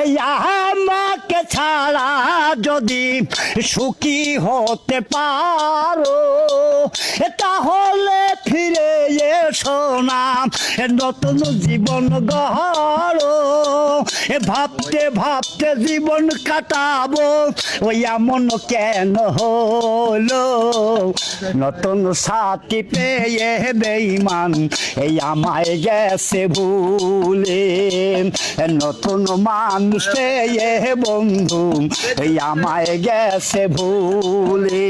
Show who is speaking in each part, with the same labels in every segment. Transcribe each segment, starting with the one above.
Speaker 1: এই আমাকে ছাড়া যদি সুখী হতে পারো তাহলে ফিরে এসো না, নতুন জীবন গড়ো। ভাবতে ভাবতে জীবন কাটাবো, ওই এমন কেন হলো? নতুন সাথী পেয়ে বেঈমান এই আমায় গেছে ভুলে, নতুন মানুষ পেয়ে বন্ধু এই আমায় গেছে ভুলে।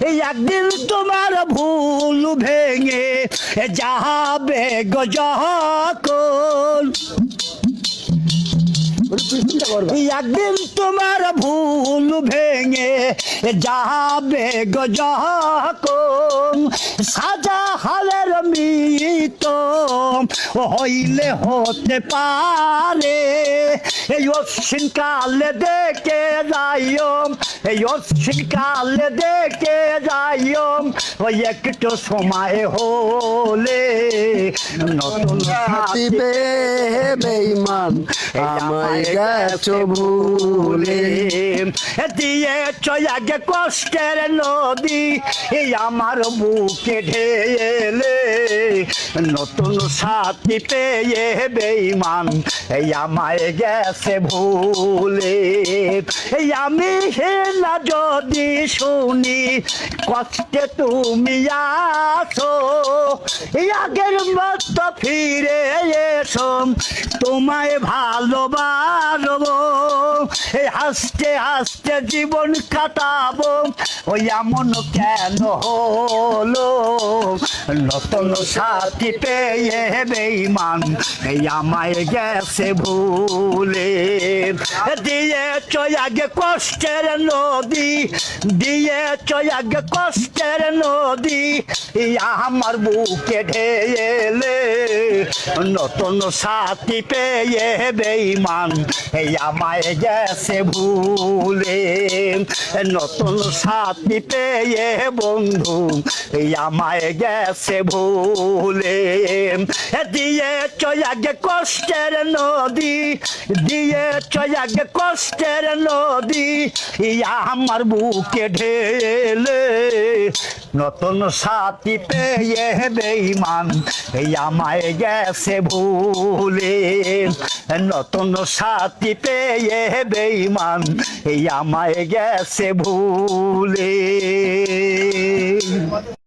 Speaker 1: এই একদিন তোমার ভুল ভেঙে যাবে গো যখন, একদিন তোমার ভুল ভেঙে যাবে গো যখন, সাজা হালের মৃত হইলে হতে পারে। এই অশ্বিন কালে দেখে যাইও, এই অশ্বিন কালে দেখে যাইও, ওই একটু সময় হলে নতুন
Speaker 2: সাথী পেয়ে বেঈমান আমায় গেছো ভুলে।
Speaker 1: দিয়েছ আগে কষ্টের নদী এই আমার বুকে ঢেলে, নতুন সাথী পেয়ে বেঈমান এই আমায় গেছে ভুলে। এই আমি না যদি শুনি কষ্টে তুমি আছো, এই আগের মতো ফিরে এসো, তোমায় ভালোবাসবো। এই হাসতে হাসতে জীবন কাটাবো, ওই এমন কেন হলো? নতুন সাথী পেয়ে বেঈমান এই আমায় গেছে ভুলে। দিয়েছ আগে কষ্টের নদী, দিয়েছ আগে কষ্টের নদী এই আমার বুকে ঢেলে, নতুন সাথী পেয়ে বেঈমান এই আমায় গেছে ভুলে। নতুন সাথী পেয়ে বন্ধু এই আমায় গেছে ভুলে। দিয়েছ আগে কষ্টের নদী, দিয়েছ আগে কষ্টের নদী এই আমার বুকে ঢেলে, নতুন সাথী পেয়ে বেঈমান এই আমায় গেছে ভুলে। নতুন সাথী পেয়ে বেঈমান এই আমায় গেছে ভুলে।